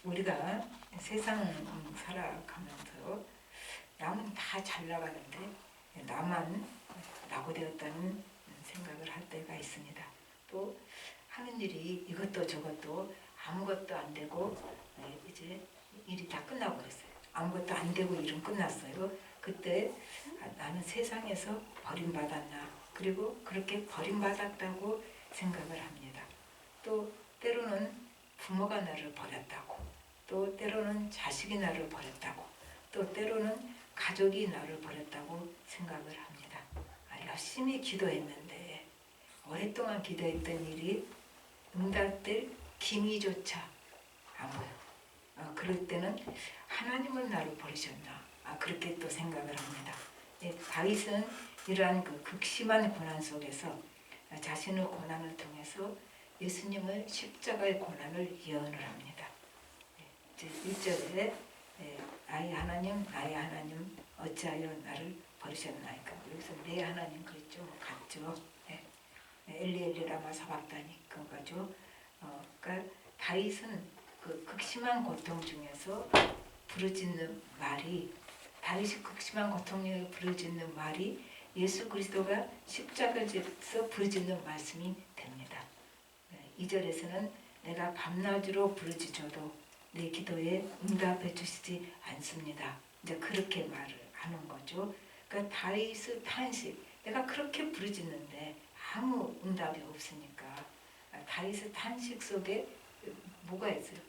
우리가 세상 살아가면서 남은 다 잘 나가는데 나만 낙오되었다는 생각을 할 때가 있습니다. 또 하는 일이 이것도 저것도 아무것도 안 되고 이제 일이 다 끝나고 그랬어요. 아무것도 안 되고 일은 끝났어요. 그때 나는 세상에서 버림받았나, 그리고 그렇게 버림받았다고 생각을 합니다. 또 때로는 부모가 나를 버렸다고, 또 때로는 자식이 나를 버렸다고, 또 때로는 가족이 나를 버렸다고 생각을 합니다. 열심히 기도했는데 오랫동안 기도했던 일이 응답될 기미조차 안 보여. 그럴 때는 하나님은 나를 버리셨나, 그렇게 또 생각을 합니다. 다윗은 이러한 그 극심한 고난 속에서 자신의 고난을 통해서 예수님을 십자가의 고난을 예언을 합니다. 1절에 나의 하나님 나의 하나님 어찌하여 나를 버리셨나이까. 여기서 내 하나님 그랬죠. 같죠. 엘리 엘리 라마 사박다니 그거죠. 그러니까 다윗은 그 극심한 고통 중에서 부르짖는 말이, 다윗이 극심한 고통 중에 부르짖는 말이 예수 그리스도가 십자가에서 부르짖는 말씀이 됩니다. 2절에서는 내가 밤낮으로 부르짖어도 내 기도에 응답해 주시지 않습니다. 이제 그렇게 말을 하는 거죠. 그러니까 다윗의 탄식, 내가 그렇게 부르짖는데 아무 응답이 없으니까 다윗의 탄식 속에 뭐가 있어요?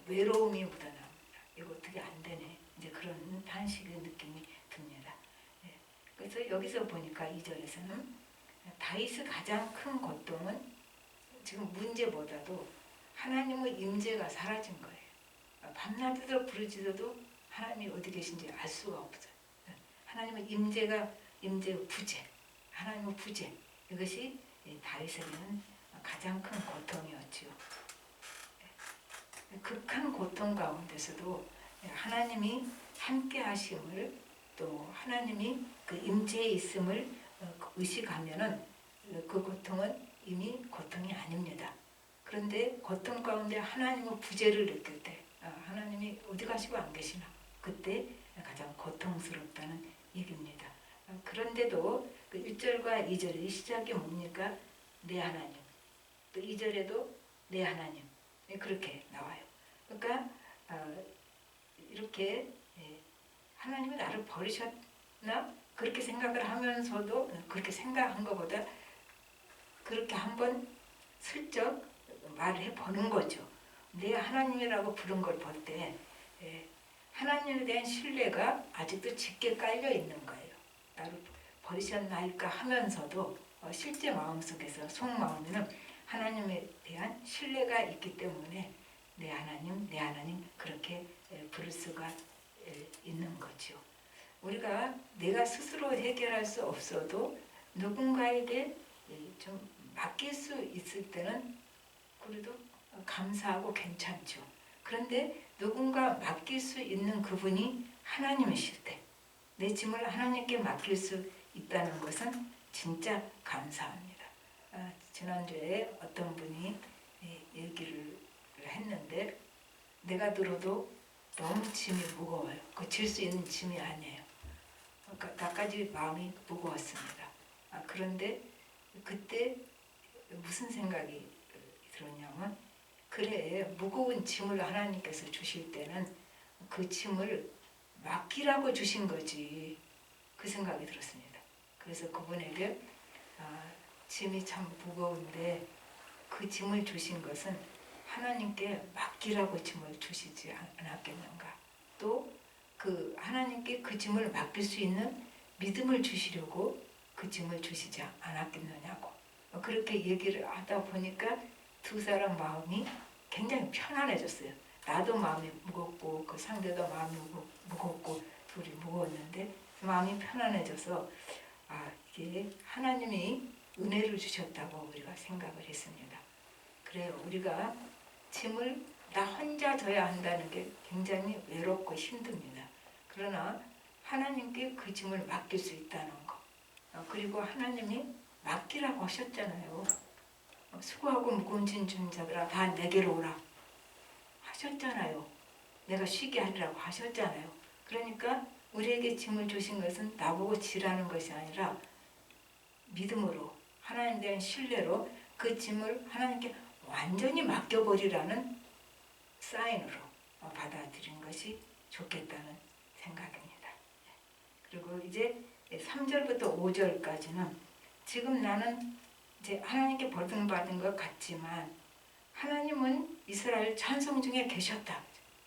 외로움이 묻어납니다. 이거 어떻게 안 되네. 이제 그런 탄식의 느낌이 듭니다. 그래서 여기서 보니까 2절에서는 다윗의 가장 큰 고통은 지금 문제보다도 하나님의 임재가 사라진 거예요. 밤낮으로 부르짖어도 하나님이 어디 계신지 알 수가 없어요. 하나님의 임재의 부재, 하나님의 부재, 이것이 다윗에게는 가장 큰 고통이었지요. 극한 고통 가운데서도 하나님이 함께 하심을, 또 하나님이 그 임재에 있음을 의식하면은 그 고통은 이미 고통이 아닙니다. 그런데 고통 가운데 하나님의 부재를 느낄 때, 하나님이 어디 가시고 안 계시나, 그때 가장 고통스럽다는 얘기입니다. 그런데도 그 1절과 2절의 시작이 뭡니까? 내 하나님. 또 2절에도 내 하나님. 그렇게 나와요. 그러니까 이렇게 하나님이 나를 버리셨나? 그렇게 생각을 하면서도, 그렇게 생각한 것보다 그렇게 한번 슬쩍 말해 보는 거죠. 내 하나님이라고 부른 걸 볼 때 하나님에 대한 신뢰가 아직도 짙게 깔려 있는 거예요. 나를 버리셨나일까 하면서도 실제 마음속에서, 속마음에는 하나님에 대한 신뢰가 있기 때문에 내 하나님 그렇게 부를 수가 있는 거죠. 우리가 내가 스스로 해결할 수 없어도 누군가에게 좀 맡길 수 있을 때는 그래도 감사하고 괜찮죠. 그런데 누군가 맡길 수 있는 그분이 하나님이실 때, 내 짐을 하나님께 맡길 수 있다는 것은 진짜 감사합니다. 지난주에 어떤 분이 얘기를 했는데, 내가 들어도 너무 짐이 무거워요. 그 질 수 있는 짐이 아니에요. 그러니까 나까지 마음이 무거웠습니다. 그런데 그때 무슨 생각이 들었냐면, 그래, 무거운 짐을 하나님께서 주실 때는 그 짐을 맡기라고 주신 거지, 그 생각이 들었습니다. 그래서 그분에게 짐이 참 무거운데 그 짐을 주신 것은 하나님께 맡기라고 짐을 주시지 않았겠는가, 또 그 하나님께 그 짐을 맡길 수 있는 믿음을 주시려고 그 짐을 주시지 않았겠느냐고, 그렇게 얘기를 하다 보니까 두 사람 마음이 굉장히 편안해졌어요. 나도 마음이 무겁고 그 상대도 마음이 무겁고 둘이 무거웠는데 마음이 편안해져서 이게 하나님이 은혜를 주셨다고 우리가 생각을 했습니다. 그래요. 우리가 짐을 나 혼자 져야 한다는 게 굉장히 외롭고 힘듭니다. 그러나 하나님께 그 짐을 맡길 수 있다는 거, 그리고 하나님이 맡기라고 하셨잖아요. 수고하고 무거운 짐 지는 자들아 다 내게로 오라 하셨잖아요. 내가 쉬게 하리라고 하셨잖아요. 그러니까 우리에게 짐을 주신 것은 나보고 지라는 것이 아니라 믿음으로 하나님에 대한 신뢰로 그 짐을 하나님께 완전히 맡겨버리라는 사인으로 받아들인 것이 좋겠다는 생각입니다. 그리고 이제 3절부터 5절까지는 지금 나는 이제 하나님께 버림받은 것 같지만 하나님은 이스라엘 찬송 중에 계셨다.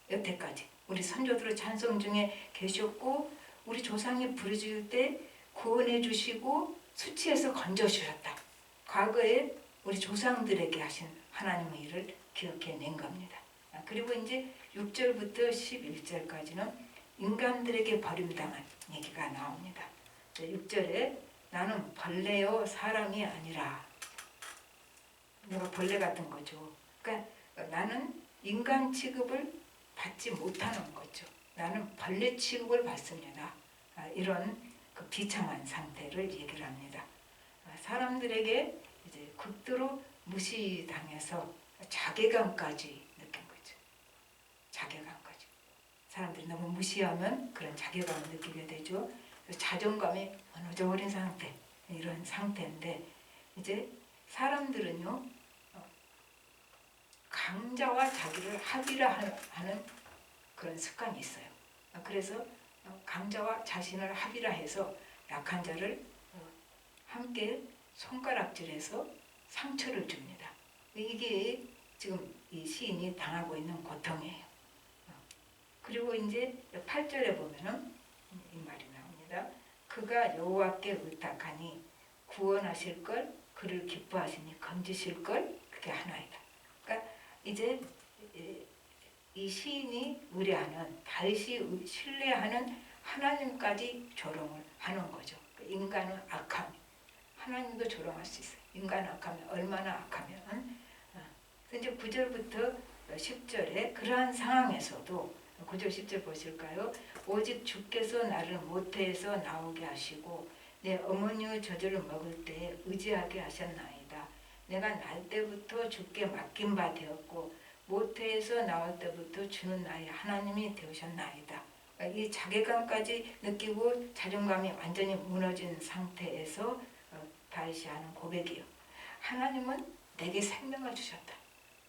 여태까지 우리 선조들의 찬송 중에 계셨고 우리 조상이 부르짖을 때 구원해 주시고 수치에서 건져 주셨다. 과거에 우리 조상들에게 하신 하나님의 일을 기억해낸 겁니다. 그리고 이제 6절부터 11절까지는 인간들에게 버림당한 얘기가 나옵니다. 6절에 나는 벌레요 사람이 아니라, 내가 벌레 같은 거죠. 그러니까 나는 인간 취급을 받지 못하는 거죠. 나는 벌레 취급을 받습니다. 이런 그 비참한 상태를 얘기를 합니다. 사람들에게 이제 극도로 무시당해서 자괴감까지 느낀 거죠. 자괴감까지. 사람들이 너무 무시하면 그런 자괴감을 느끼게 되죠. 자존감이 무너져버린 상태, 이런 상태인데 이제 사람들은요 강자와 자기를 합의라하는 그런 습관이 있어요. 그래서 강자와 자신을 합의라해서 약한 자를 함께 손가락질해서 상처를 줍니다. 이게 지금 이 시인이 당하고 있는 고통이에요. 그리고 이제 8절에 보면은 이 말이 나옵니다. 그가 여호와께 의탁하니 구원하실 걸, 그를 기뻐하시니 건지실 걸, 그게 하나이다. 그러니까 이제 이 시인이 의뢰하는, 다윗이 신뢰하는 하나님까지 조롱을 하는 거죠. 인간은 악함, 하나님도 조롱할 수 있어요. 인간은 악하면 얼마나 악하면 이제 9절부터 10절에 그러한 상황에서도 9절 10절 보실까요? 오직 주께서 나를 모태에서 나오게 하시고 내 어머니의 젖을 먹을 때에 의지하게 하셨나이다. 내가 날 때부터 주께 맡긴 바 되었고 모태에서 나올 때부터 주는 나의 하나님이 되셨나이다. 이 자괴감까지 느끼고 자존감이 완전히 무너진 상태에서 다윗이 하는 고백이에요. 하나님은 내게 생명을 주셨다.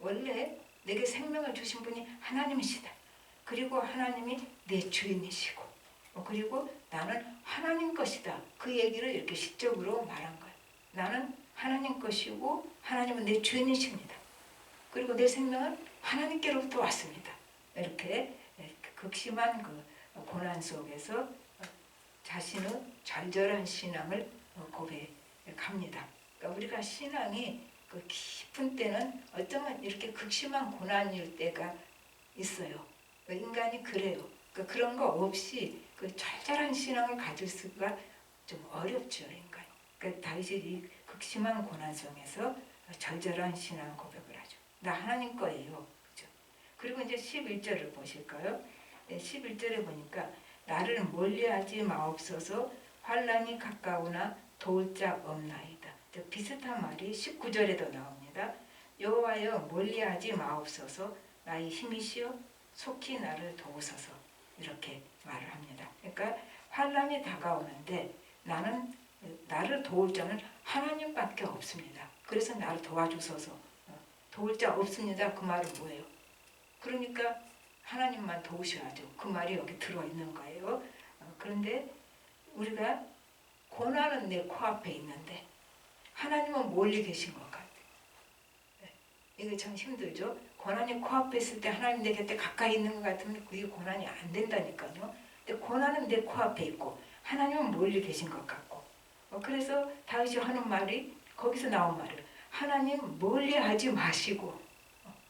원래 내게 생명을 주신 분이 하나님이시다. 그리고 하나님이 내 주인이시고 그리고 나는 하나님 것이다. 그 얘기를 이렇게 시적으로 말한 거예요. 나는 하나님 것이고 하나님은 내 주인이십니다. 그리고 내 생명은 하나님께로부터 왔습니다. 이렇게 극심한 그 고난 속에서 자신의 절절한 신앙을 고백합니다. 그러니까 우리가 신앙이 그 깊은 때는 어쩌면 이렇게 극심한 고난일 때가 있어요. 인간이 그래요. 그러니까 그런 거 없이 그 절절한 신앙을 가질 수가 좀 어렵죠, 인간. 그러니까 다윗이 이 극심한 고난 속에서 절절한 신앙 고백을 하죠. 나 하나님 거예요. 그죠? 그리고 이제 11절을 보실까요? 11절에 보니까 나를 멀리하지 마옵소서 환난이 가까우나 도울 자 없나이다. 비슷한 말이 19절에도 나옵니다. 여호와여 멀리하지 마옵소서 나의 힘이시여 속히 나를 도우소서 이렇게 말을 합니다. 그러니까 환난이 다가오는데 나를 도울 자는 하나님밖에 없습니다. 그래서 나를 도와주소서. 도울 자 없습니다. 그 말은 뭐예요? 그러니까 하나님만 도우셔야죠. 그 말이 여기 들어있는 거예요. 그런데 우리가 고난은 내 코앞에 있는데 하나님은 멀리 계신 것 같아요. 이게 참 힘들죠. 고난이 코앞에 있을 때 하나님 내 곁에 가까이 있는 것 같으면 그게 고난이 안 된다니까요. 근데 고난은 내 코앞에 있고 하나님은 멀리 계신 것 같고 그래서 다윗이 하는 말이 거기서 나온 말을 하나님 멀리 하지 마시고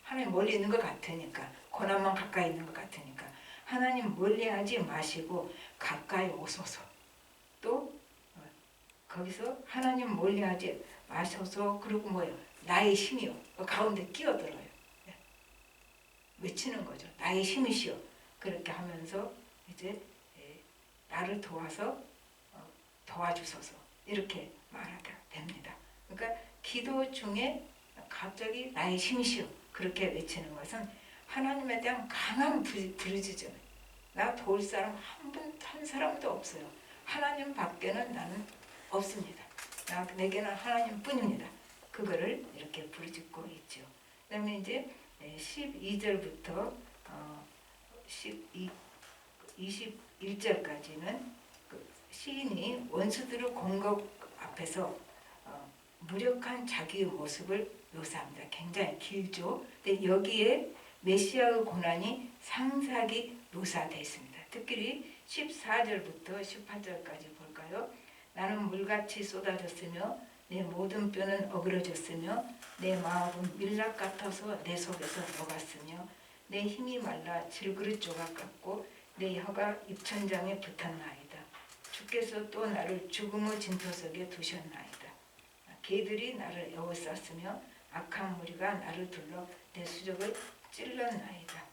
하나님 멀리 있는 것 같으니까 고난만 가까이 있는 것 같으니까 하나님 멀리 하지 마시고 가까이 오소서. 또 거기서 하나님 멀리 하지 마셔서 그리고 뭐예요? 나의 힘이요. 가운데 끼어들어요. 외치는 거죠. 나의 힘이시여. 그렇게 하면서 이제 나를 도와서 도와주소서. 이렇게 말하게 됩니다. 그러니까 기도 중에 갑자기 나의 힘이시여. 그렇게 외치는 것은 하나님에 대한 강한 부르짖음. 나 도울 사람 한 사람도 없어요. 하나님 밖에는 나는 없습니다. 내게는 하나님뿐입니다. 그거를 이렇게 부르짖고 있죠. 그다음에 이제 12절부터 21절까지는 시인이 원수들의 공격 앞에서 무력한 자기의 모습을 묘사합니다. 굉장히 길죠. 근데 여기에 메시아의 고난이 상세하게 묘사되어 있습니다. 특히 14절부터 18절까지 볼까요? 나는 물같이 쏟아졌으며 내 모든 뼈는 어그러졌으며 내 마음은 밀랍 같아서 내 속에서 녹았으며 내 힘이 말라 질그릇 조각 같고 내 혀가 입천장에 붙었나이다. 주께서 또 나를 죽음의 진토 속에 두셨나이다. 개들이 나를 에워쌌으며 악한 무리가 나를 둘러 내 수족을 찔렀나이다.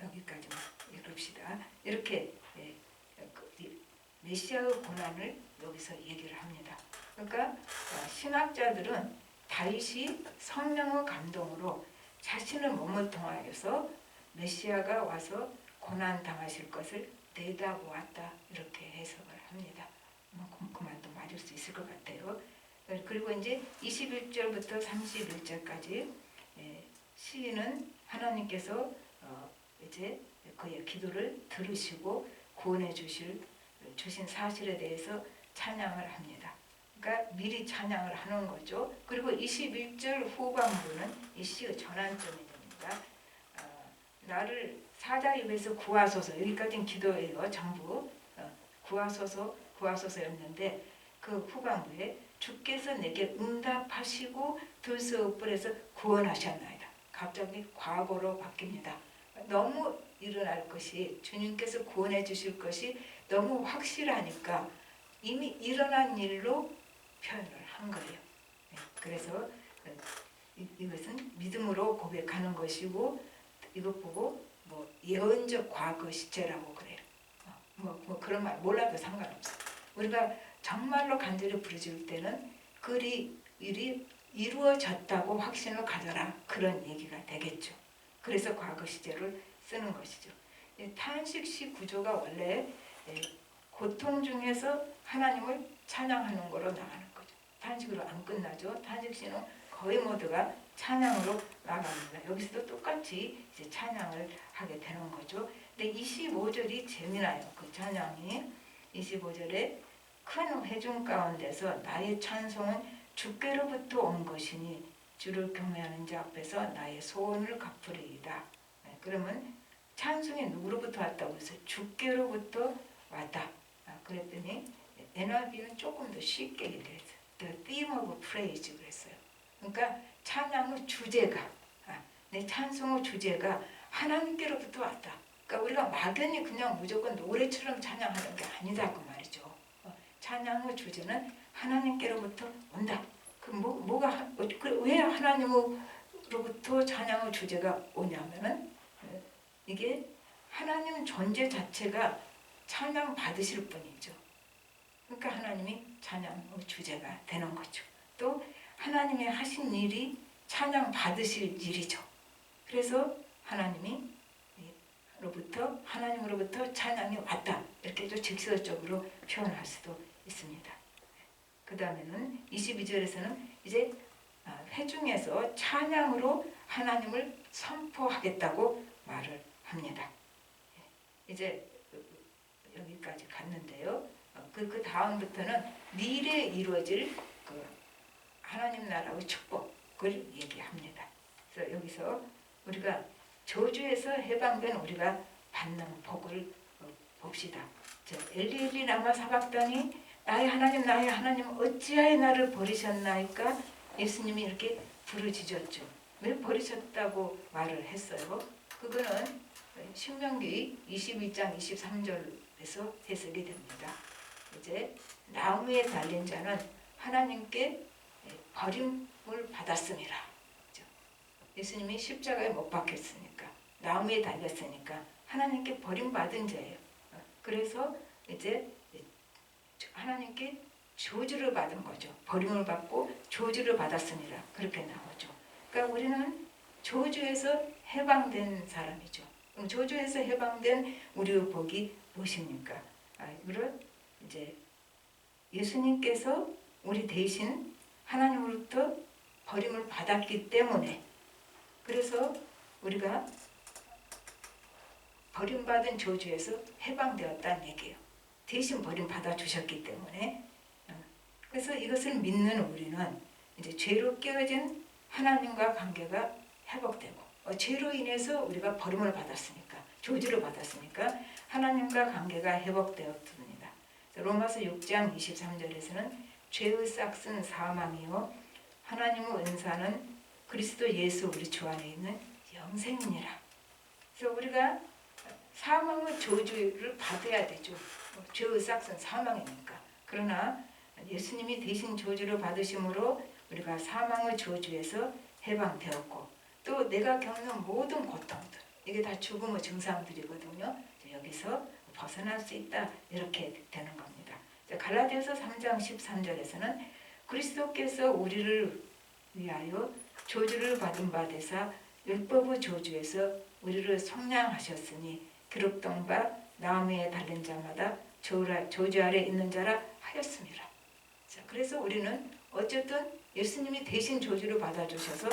여기까지만 읽읍시다. 이렇게 메시아의 고난을 여기서 얘기를 합니다. 그러니까 신학자들은 다윗이 성령의 감동으로 자신의 몸을 통하여서 메시아가 와서 고난 당하실 것을 내다보았다 이렇게 해석을 합니다. 그 말도 맞을 수 있을 것 같아요. 그리고 이제 21절부터 31절까지 시인은 하나님께서 이제 그의 기도를 들으시고 구원해 주신 사실에 대해서 찬양을 합니다. 그러니까 미리 찬양을 하는 거죠. 그리고 21절 후반부는 이 시의 전환점이 됩니다. 나를 사자 입에서 구하소서. 여기까지는 기도예요. 전부 구하소서였는데 그 후반부에 주께서 내게 응답하시고 들소 뿔에서 구원하셨나이다. 갑자기 과거로 바뀝니다. 너무 일어날 것이 주님께서 구원해 주실 것이 너무 확실하니까 이미 일어난 일로 표현을 한 거예요. 그래서 이것은 믿음으로 고백하는 것이고 이것 보고 예언적 과거 시제라고 그래요. 그런 말 몰라도 상관없어요. 우리가 정말로 간절히 부르짖을 때는 그 일이 이루어졌다고 확신을 가져라 그런 얘기가 되겠죠. 그래서 과거 시제를 쓰는 것이죠. 탄식시 구조가 원래 고통 중에서 하나님을 찬양하는 거로 나가는 거죠. 탄식으로 안 끝나죠. 탄식시는 거의 모두가 찬양으로 나갑니다. 여기서도 똑같이 이제 찬양을 하게 되는 거죠. 근데 25절이 재미나요. 그 찬양이 25절에 큰 회중 가운데서 나의 찬송은 주께로부터 온 것이니 주를 경외하는 자 앞에서 나의 소원을 갚으리이다. 그러면 찬송이 누구로부터 왔다고 해서 주께로부터 왔다. 그랬더니 NIV는 조금 더 쉽게 얘기했어요. The theme of praise 그랬어요. 그러니까 찬양의 주제가 내 찬송의 주제가 하나님께로부터 왔다. 그러니까 우리가 막연히 그냥 무조건 노래처럼 찬양하는 게 아니다 그 말이죠. 찬양의 주제는 하나님께로부터 온다. 왜 하나님으로부터 찬양의 주제가 오냐면은 이게 하나님 존재 자체가 찬양 받으실 분이죠. 그러니까 하나님이 찬양의 주제가 되는 거죠. 또 하나님이 하신 일이 찬양 받으실 일이죠. 그래서 하나님으로부터 찬양이 왔다. 이렇게 좀 직설적으로 표현할 수도 있습니다. 그 다음에는 22절에서는 이제 회중에서 찬양으로 하나님을 선포하겠다고 말을 합니다. 이제 여기까지 갔는데요. 그 다음부터는 미래에 이루어질 그 하나님 나라의 축복을 얘기합니다. 그래서 여기서 우리가 저주에서 해방된 우리가 받는 복을 봅시다. 엘리 라마 사박단이 나의 하나님 어찌하여 나를 버리셨나이까? 예수님이 이렇게 부르짖었죠. 왜 버리셨다고 말을 했어요? 그거는 신명기 22장 23절에서 해석이 됩니다. 이제 나무에 달린 자는 하나님께 버림을 받았음이라. 예수님이 십자가에 못 박혔으니까 나무에 달렸으니까 하나님께 버림받은 자예요. 그래서 이제 하나님께 저주를 받은 거죠. 버림을 받고 저주를 받았으니라 그렇게 나오죠. 그러니까 우리는 저주에서 해방된 사람이죠. 그럼 저주에서 해방된 우리의 복이 무엇입니까? 이거를 이제 예수님께서 우리 대신 하나님으로부터 버림을 받았기 때문에, 그래서 우리가 버림받은 저주에서 해방되었다는 얘기예요. 대신 버림받아 주셨기 때문에. 그래서 이것을 믿는 우리는 이제 죄로 깨어진 하나님과 관계가 회복되고, 죄로 인해서 우리가 버림을 받았으니까, 저주를 받았으니까 하나님과 관계가 회복되었습니다. 로마서 6장 23절에서는 죄의 싹은 사망이요 하나님의 은사는 그리스도 예수 우리 주 안에 있는 영생이니라. 그래서 우리가 사망의 저주를 받아야 되죠. 죄의 싹은 사망이니까. 그러나 예수님이 대신 저주를 받으심으로 우리가 사망의 저주에서 해방되었고, 또 내가 겪는 모든 고통들, 이게 다 죽음의 증상들이거든요. 여기서 벗어날 수 있다, 이렇게 되는 겁니다. 갈라디아서 3장 13절에서는 그리스도께서 우리를 위하여 저주를 받은 바 되사 율법의 저주에서 우리를 속량하셨으니 기록된 바 나무에 달린 자마다 저주 아래 있는 자라 하였습니다. 그래서 우리는 어쨌든 예수님이 대신 저주를 받아주셔서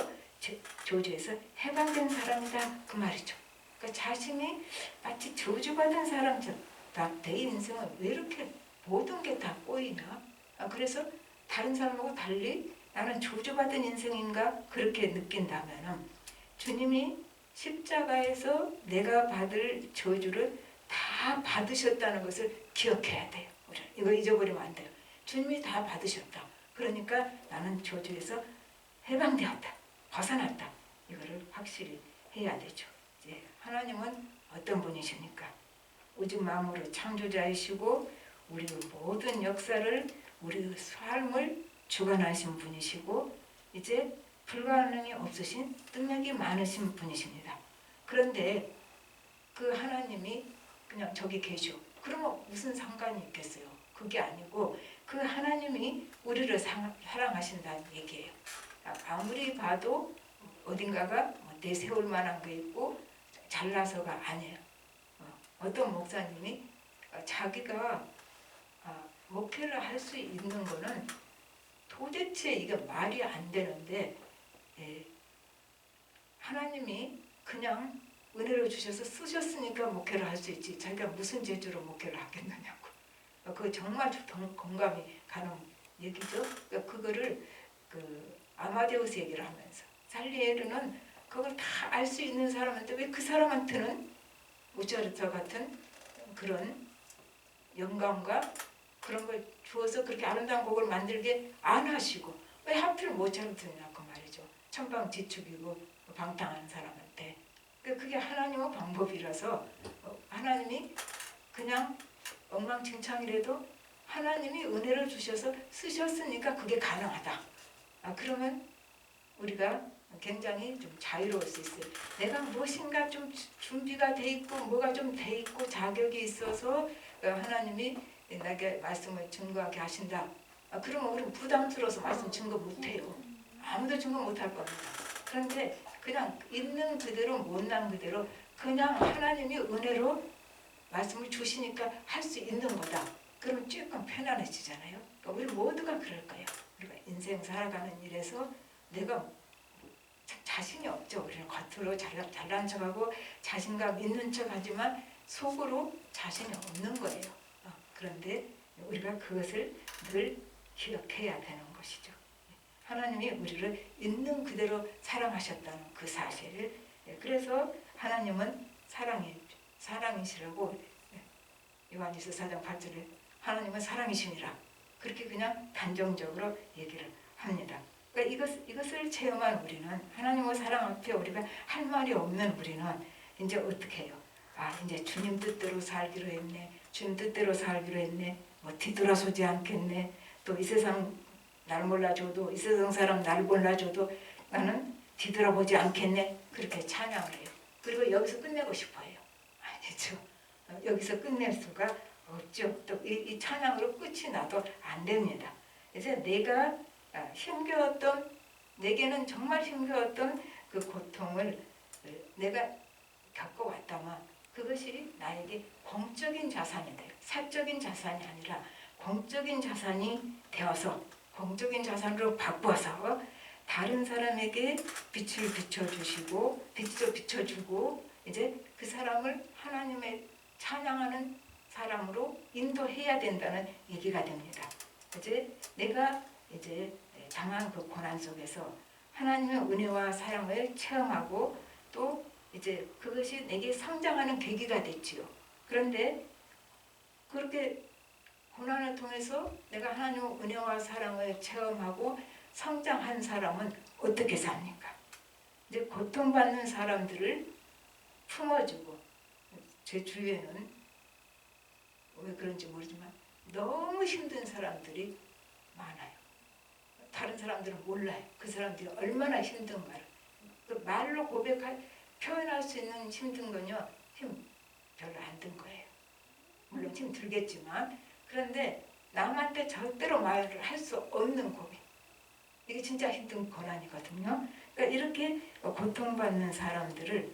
저주에서 해방된 사람이다, 그 말이죠. 그러니까 자신이 마치 저주받은 사람처럼 내 인생은 왜 이렇게 모든 게 다 꼬이나? 그래서 다른 사람하고 달리 나는 저주받은 인생인가, 그렇게 느낀다면 주님이 십자가에서 내가 받을 저주를 다 받으셨다는 것을 기억해야 돼요. 이거 잊어버리면 안 돼요. 주님이 다 받으셨다. 그러니까 나는 저주에서 해방되었다, 벗어났다. 이거를 확실히 해야 되죠. 이제 하나님은 어떤 분이십니까? 우주 만물의 창조자이시고 우리의 모든 역사를, 우리의 삶을 주관하신 분이시고 이제 불가능이 없으신 능력이 많으신 분이십니다. 그런데 그 하나님이 그냥 저기 계셔. 그러면 무슨 상관이 있겠어요? 그게 아니고 그 하나님이 우리를 사랑하신다는 얘기예요. 아무리 봐도 어딘가가 내세울 만한 게 있고 잘나서가 아니에요. 어떤 목사님이 자기가 목회를 할 수 있는 거는 도대체 이게 말이 안 되는데, 하나님이 그냥 은혜를 주셔서 쓰셨으니까 목회를 할 수 있지 자기가 무슨 재주로 목회를 하겠느냐고. 그거 정말 공감이 가는 얘기죠. 그러니까 그거를 아마데우스 얘기를 하면서 살리에르는 그걸 다 알 수 있는 사람한테 왜 그 사람한테는 모차르트 같은 그런 영감과 그런 걸 주어서 그렇게 아름다운 곡을 만들게 안 하시고 왜 하필 모차르트냐고 말이죠. 천방지축이고 방탕한 사람한테. 그게 하나님의 방법이라서 하나님이 그냥 엉망진창이라도 하나님이 은혜를 주셔서 쓰셨으니까 그게 가능하다. 그러면 우리가 굉장히 좀 자유로울 수 있어요. 내가 무엇인가 좀 준비가 돼 있고 뭐가 좀 돼 있고 자격이 있어서 하나님이 내게 말씀을 증거하게 하신다. 그러면 우리는 부담스러워서 말씀 증거 못해요. 아무도 증거 못할 겁니다. 그런데 그냥 있는 그대로 못난 그대로 그냥 하나님이 은혜로 말씀을 주시니까 할 수 있는 거다. 그럼 조금 편안해지잖아요. 우리 모두가 그럴 거예요. 우리가 인생 살아가는 일에서 내가 자신이 없죠. 우리는 겉으로 잘난 척하고 자신감 있는 척하지만 속으로 자신이 없는 거예요. 그런데 우리가 그것을 늘 기억해야 되는 것이죠. 하나님이 우리를 있는 그대로 사랑하셨다는 그 사실. 그래서 하나님은 사랑이시라고 요한일서 4장 8절에 하나님은 사랑이시니라. 그렇게 그냥 단정적으로 얘기를 합니다. 그러니까 이것을 체험한 우리는 하나님의 사랑 앞에 우리가 할 말이 없는 우리는 이제 어떻게 해요? 이제 주님 뜻대로 살기로 했네. 주님 뜻대로 살기로 했네. 뒤돌아서지 않겠네. 또 이 세상 날 몰라줘도 이 세상 사람 날 몰라줘도 나는 뒤돌아보지 않겠네. 그렇게 찬양을 해요. 그리고 여기서 끝내고 싶어요. 아니죠. 여기서 끝낼 수가 없죠. 또 이 찬양으로 끝이 나도 안 됩니다. 그래서 내가 힘겨웠던, 내게는 정말 힘겨웠던 그 고통을 내가 겪어왔다면 그것이 나에게 공적인 자산이 돼요. 사적인 자산이 아니라 공적인 자산이 되어서 공적인 자산으로 바꿔서 다른 사람에게 빛을 비춰주시고 빛을 비춰주고 이제 그 사람을 하나님의 찬양하는 사람으로 인도해야 된다는 얘기가 됩니다. 이제 내가 이제 당한 그 고난 속에서 하나님의 은혜와 사랑을 체험하고 또 이제 그것이 내게 성장하는 계기가 됐지요. 그런데 그렇게 고난을 통해서 내가 하나님의 은혜와 사랑을 체험하고 성장한 사람은 어떻게 삽니까? 이제 고통받는 사람들을 품어주고, 제 주위에는 왜 그런지 모르지만 너무 힘든 사람들이 많아요. 다른 사람들은 몰라요. 그 사람들이 얼마나 힘든가를. 그 말로 표현할 수 있는 힘든 건요, 힘 별로 안 든 거예요. 물론 힘 들겠지만, 그런데 남한테 절대로 말을 할 수 없는 고민. 이게 진짜 힘든 고난이거든요. 그러니까 이렇게 고통받는 사람들을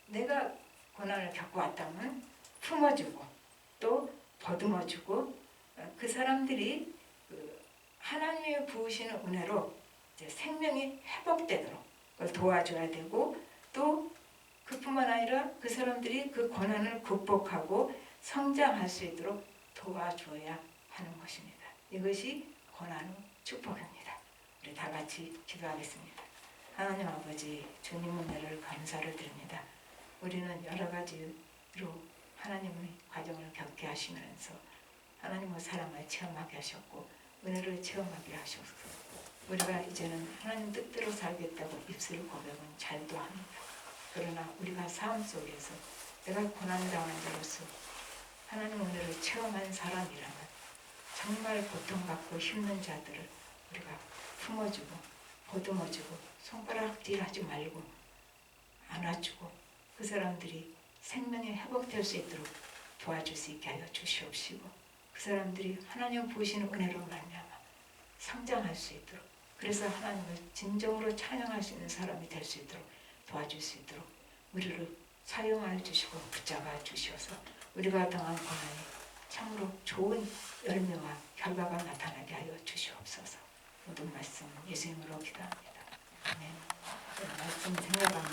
내가 고난을 겪어왔다면 품어주고 또 보듬어주고 그 사람들이 하나님의 부으시는 은혜로 이제 생명이 회복되도록 그걸 도와줘야 되고 또 그뿐만 아니라 그 사람들이 그 고난을 극복하고 성장할 수 있도록 도와줘야 하는 것입니다. 이것이 고난의 축복입니다. 우리 다 같이 기도하겠습니다. 하나님 아버지, 주님 은혜를 감사를 드립니다. 우리는 여러 가지로 하나님의 과정을 겪게 하시면서 하나님의 사랑을 체험하게 하셨고 은혜를 체험하게 하셔서 우리가 이제는 하나님 뜻대로 살겠다고 입술 고백은 잘도 합니다. 그러나 우리가 삶 속에서 내가 고난당한 자로서 하나님 은혜를 체험한 사람이라면 정말 고통받고 힘든 자들을 우리가 품어주고 보듬어주고 손가락질하지 말고 안아주고 그 사람들이 생명이 회복될 수 있도록 도와줄 수 있게 하여 주시옵시고 그 사람들이 하나님 부으시는 은혜로 말미암아 성장할 수 있도록 그래서 하나님을 진정으로 찬양할 수 있는 사람이 될 수 있도록 도와줄 수 있도록 우리를 사용하여 주시고 붙잡아 주셔서 우리가 당한 고난이 참으로 좋은 열매와 결과가 나타나게 하여 주시옵소서. 모든 말씀 예수님으로 기도합니다. 아멘. 말씀 생각하면